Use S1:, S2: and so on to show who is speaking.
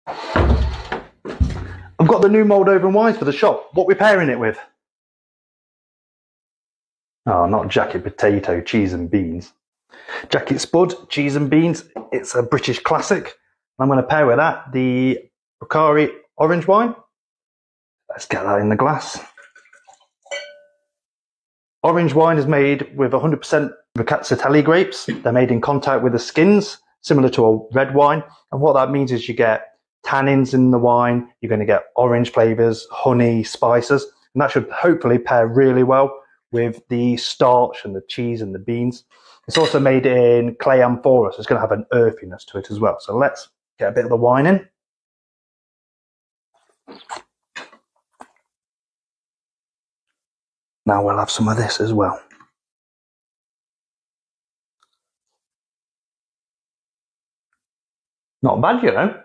S1: I've got the new Moldovan wines for the shop. What are we pairing it with? Oh, not jacket potato, cheese and beans. Jacket Spud, cheese and beans. It's a British classic. I'm going to pair with that the Bokhari orange wine. Let's get that in the glass. Orange wine is made with 100% Rkatsiteli grapes. They're made in contact with the skins, similar to a red wine. And what that means is you get tannins in the wine. You're going to get orange flavors, honey, spices. And that should hopefully pair really well with the starch and the cheese and the beans. It's also made in clay amphora, so it's going to have an earthiness to it as well. So let's get a bit of the wine in. Now we'll have some of this as well. Not bad, you know.